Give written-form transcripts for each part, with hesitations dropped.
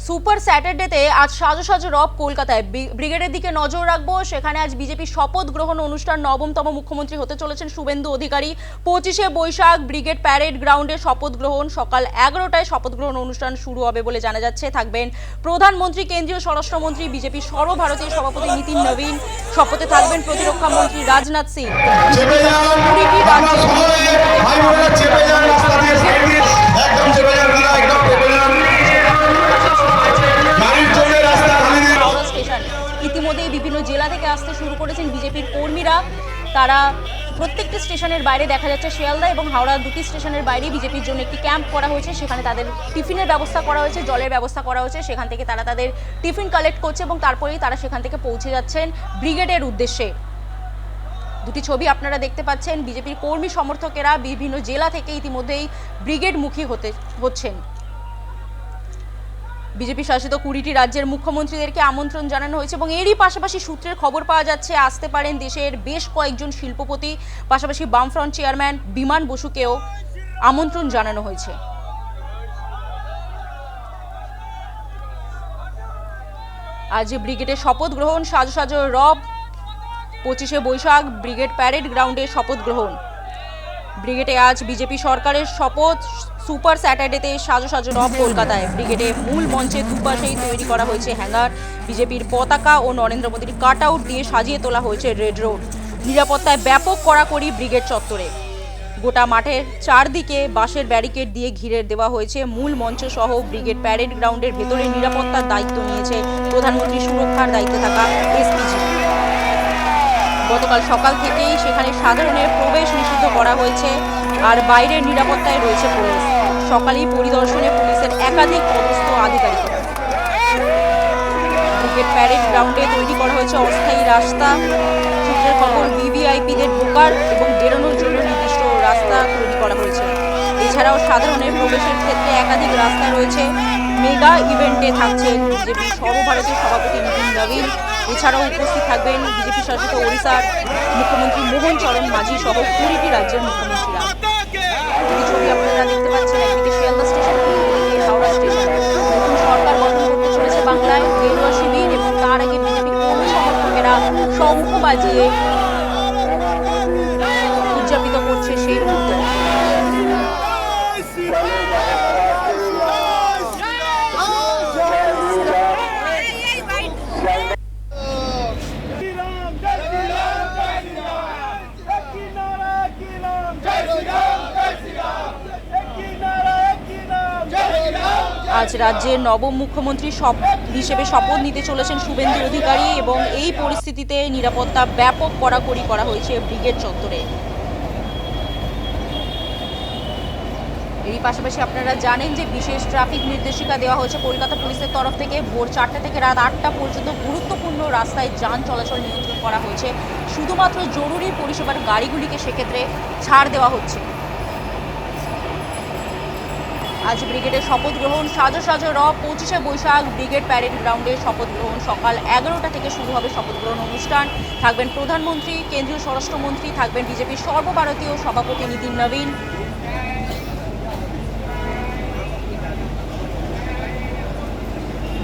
Super স্যাটারডেতে আজ সাজো সাজো রব কলকাতায় ব্রিগেডের দিকে নজর রাখবো। সেখানে আজ বিজেপি শপথ গ্রহণ অনুষ্ঠান, নবমতম মুখ্যমন্ত্রী হতে চলেছেন শুভেন্দু অধিকারী। 25শে বৈশাখ ব্রিগেড প্যারেড গ্রাউন্ডে শপথ গ্রহণ, সকাল 11টায় শপথ গ্রহণ অনুষ্ঠান শুরু হবে বলে জানা যাচ্ছে। থাকবেন প্রধানমন্ত্রী, কেন্দ্রীয় স্বরাষ্ট্রমন্ত্রী, বিজেপির সর্বভারতীয় সভাপতি নীতিন নবীন। শপথে থাকবেন প্রতিরক্ষা মন্ত্রী রাজনাথ সিং। ইতিমধ্যেই বিভিন্ন জেলা থেকে আসতে শুরু করেছেন বিজেপির কর্মীরা। তারা প্রত্যেকটি স্টেশনের বাইরে দেখা যাচ্ছে শিয়ালদা এবং হাওড়া দুটি স্টেশনের বাইরে বিজেপির জন্য একটি ক্যাম্প করা হয়েছে। সেখানে তাদের টিফিনের ব্যবস্থা করা হয়েছে, জলের ব্যবস্থা করা হয়েছে। সেখান থেকে তারা তাদের টিফিন কালেক্ট করছে এবং তারপরেই তারা সেখান থেকে পৌঁছে যাচ্ছেন ব্রিগেডের উদ্দেশ্যে। দুটি ছবি আপনারা দেখতে পাচ্ছেন। বিজেপির কর্মী সমর্থকেরা বিভিন্ন জেলা থেকে ইতিমধ্যেই ব্রিগেডমুখী হচ্ছেন। বিজেপি শাসিত 20টি রাজ্যের মুখ্যমন্ত্রীদেরকে আমন্ত্রণ জানানো হয়েছে এবং এরই পাশাপাশি সূত্রের খবর পাওয়া যাচ্ছে আসতে পারেন দেশের বেশ কয়েকজন শিল্পপতি, পাশাপাশি বামফ্রন্ট চেয়ারম্যান বিমান বসুকেও আমন্ত্রণ জানানো হয়েছে। আজ ব্রিগেডের শপথ গ্রহণ, সাজো সাজো রব। 25শে বৈশাখ ব্রিগেড প্যারেড গ্রাউন্ডে শপথ গ্রহণ। ব্রিগেডে আজ বিজেপি সরকারের শপথ। সুপার স্যাটারডেতে সাজো সাজো রব কলকাতায়। ব্রিগেডে মূল মঞ্চে দুপাশেই তৈরি করা হয়েছে হ্যাঙ্গার। বিজেপির পতাকা ও নরেন্দ্র মোদীর কাট আউট দিয়ে সাজিয়ে তোলা হয়েছে রেড রোড। নিরাপত্তায় ব্যাপক কড়াকড়ি ব্রিগেড চত্বরে। গোটা মাঠের চারদিকে বাঁশের ব্যারিকেড দিয়ে ঘিরে দেওয়া হয়েছে। মূল মঞ্চ সহ ব্রিগেড প্যারেড গ্রাউন্ডের ভেতরে নিরাপত্তার দায়িত্ব নিয়েছে প্রধানমন্ত্রী সুরক্ষার দায়িত্বে থাকা এসপিজি। গতকাল সকাল থেকেই সেখানে সাধারণের প্রবেশ নিষিদ্ধ করা হয়েছে আর বাইরের নিরাপত্তায় রয়েছে পুলিশ। সকালেই পরিদর্শনে পুলিশের একাধিক পদস্থ আধিকারিকরা। ব্রিগেড প্যারেড গ্রাউন্ডে তৈরি করা হয়েছে অস্থায়ী রাস্তা। সূত্রের খবর ভিভিআইপিদের ঢোকার এবং বেরোনোর জন্য নির্দিষ্ট রাস্তা তৈরি করা হয়েছে। এছাড়াও সাধারণের প্রবেশের ক্ষেত্রে একাধিক রাস্তা রয়েছে। মেগা ইভেন্টে থাকছেন বিজেপি সর্বভারতীয় সভাপতি নীতিন নবীন। এছাড়াও উপস্থিত থাকবেন বিজেপি শাসিত ওড়িশার মুখ্যমন্ত্রী মোহন চরণ মাঝি সহ 20টি রাজ্যের মুখ্যমন্ত্রীরা। এই ছবি আপনারা দেখতে পাচ্ছেন, একদিকে শিয়ালদা স্টেশন, অন্যদিকে হাওড়া স্টেশন। নতুন সরকার গঠন করতে চলেছে বাংলায়। গেরুয়া শিবির এবং তার আগে বিজেপি কর্মী সমর্থকেরা শঙ্খ বাজিয়ে উদযাপিত করছে সেই মুহূর্তে। আজ রাজ্যের নবম মুখ্যমন্ত্রী হিসেবে শপথ নিতে চলেছেন শুভেন্দু অধিকারী এবং এই পরিস্থিতিতে নিরাপত্তা ব্যাপক কড়াকড়ি করা হয়েছে ব্রিগেড চত্বরে। এরই পাশাপাশি আপনারা জানেন যে বিশেষ ট্রাফিক নির্দেশিকা দেওয়া হয়েছে কলকাতা পুলিশের তরফ থেকে। ভোর 4টা থেকে রাত 8টা পর্যন্ত গুরুত্বপূর্ণ রাস্তায় যান চলাচল নিয়ন্ত্রণ করা হয়েছে। শুধুমাত্র জরুরি পরিষেবার গাড়িগুলিকে সেক্ষেত্রে ছাড় দেওয়া হচ্ছে। আজ ব্রিগেডের শপথ গ্রহণ, সাজো সাজো রব। 25শে বৈশাখ ব্রিগেড প্যারেড গ্রাউন্ডে শপথ গ্রহণ। সকাল 11টা থেকে শুরু হবে শপথ গ্রহণ অনুষ্ঠান। থাকবেন প্রধানমন্ত্রী, কেন্দ্রীয় স্বরাষ্ট্রমন্ত্রী, থাকবেন বিজেপির সর্বভারতীয় সভাপতি নীতিন নবীন।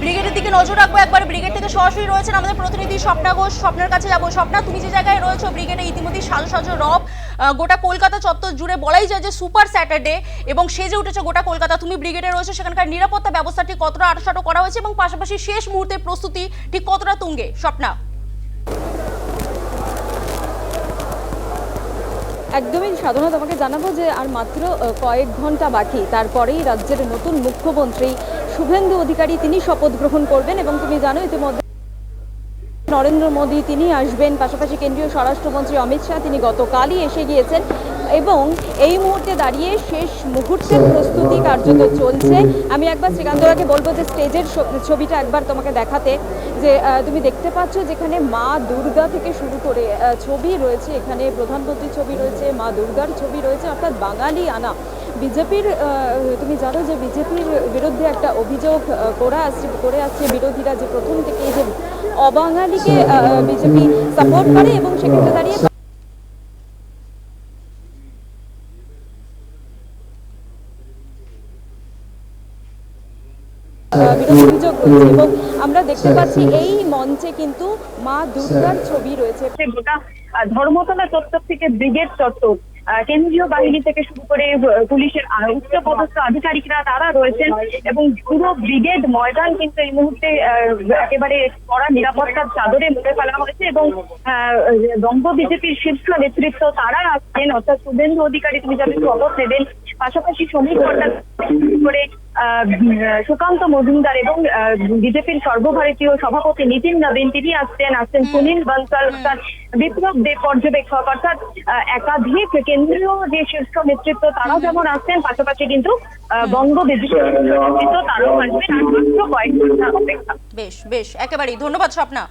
ব্রিগেডের দিকে নজর রাখবো একবার। ব্রিগেড থেকে সরাসরি রয়েছেন আমাদের প্রতিনিধি স্বপ্না ঘোষ। স্বপ্নার কাছে যাবো। স্বপ্না, তুমি যে জায়গায় রয়েছো, ব্রিগেডে ইতিমধ্যেই সাজো সাজো রব। গোটা কলকাতা চত্বর জুড়ে বলাই যায় যে সুপার স্যাটারডে এবং সেজে উঠেছে গোটা কলকাতা। তুমি ব্রিগেডে রয়েছো, সেখানকার নিরাপত্তা ব্যবস্থাটি কতটা আঁটসাঁট করা হয়েছে এবং পাশাপাশি শেষ মুহূর্তের প্রস্তুতি ঠিক কতটা তুঙ্গে? স্বপ্না। একদমই সাধনা, তোমাকে জানাবো যে আর মাত্র কয়েক ঘন্টা বাকি, তারপরেই রাজ্যের নতুন মুখ্যমন্ত্রী শুভেন্দু অধিকারী তিনি শপথ গ্রহণ করবেন এবং তুমি জানো ইতিমধ্যে নরেন্দ্র মোদী তিনি আসবেন, পাশাপাশি কেন্দ্রীয় স্বরাষ্ট্রমন্ত্রী অমিত শাহ তিনি গতকালই এসে গিয়েছেন এবং এই মুহূর্তে দাঁড়িয়ে শেষ মুহূর্তের প্রস্তুতি কার্যত চলছে। আমি একবার শ্রীকান্তরাকে বলবো যে স্টেজের ছবিটা একবার তোমাকে দেখাতে, যে তুমি দেখতে পাচ্ছ যেখানে মা দুর্গা থেকে শুরু করে ছবি রয়েছে, এখানে প্রধানমন্ত্রীর ছবি রয়েছে, মা দুর্গার ছবি রয়েছে, অর্থাৎ বাঙালি আনা। বিজেপির তুমি জানো যে বিজেপির বিরুদ্ধে একটা অভিযোগ করে আসছে বিরোধীরা, যে প্রথম থেকে এই যে অবাঙালিকে বিজেপি সাপোর্ট করে এবং সেক্ষেত্রে দাঁড়িয়ে বিরোধী অভিযোগ রয়েছে এবং আমরা দেখতে পাচ্ছি এই মঞ্চে কিন্তু মা দুর্গার ছবি রয়েছে। গোটা ধর্মতলা চত্বর থেকে ব্রিগেড চত্বর, কেন্দ্রীয় বাহিনী থেকে শুরু করে পুলিশের উচ্চপদস্থ আধিকারিকরা তারা রয়েছেন এবং পুরো ব্রিগেড ময়দান কিন্তু এই মুহূর্তে একেবারে কড়া নিরাপত্তার চাদরে মুড়ে ফেলা হয়েছে এবং বঙ্গ বিজেপির শীর্ষ নেতৃত্ব তারা আসছেন, অর্থাৎ শুভেন্দু অধিকারী তিনি যাদের শপথ নেবেন, পাশাপাশি শ্রমিক ভট্টাচার্য করে সুকান্ত মজুমদার এবং বিজেপির সর্বভারতীয় সভাপতি নীতিন নবীন তিনি আসছেন সুনীল বনসাল, অর্থাৎ বিপ্লব দেব পর্যবেক্ষক, অর্থাৎ একাধিক কেন্দ্রীয় যে শীর্ষ নেতৃত্ব তারা যেমন আসছেন, পাশাপাশি কিন্তু বঙ্গ বিজেপির নেতৃত্ব তারাও আসবেন। আর মাত্র কয়েক ঘন্টা অপেক্ষা। বেশ বেশ, একেবারেই ধন্যবাদ স্বপ্না।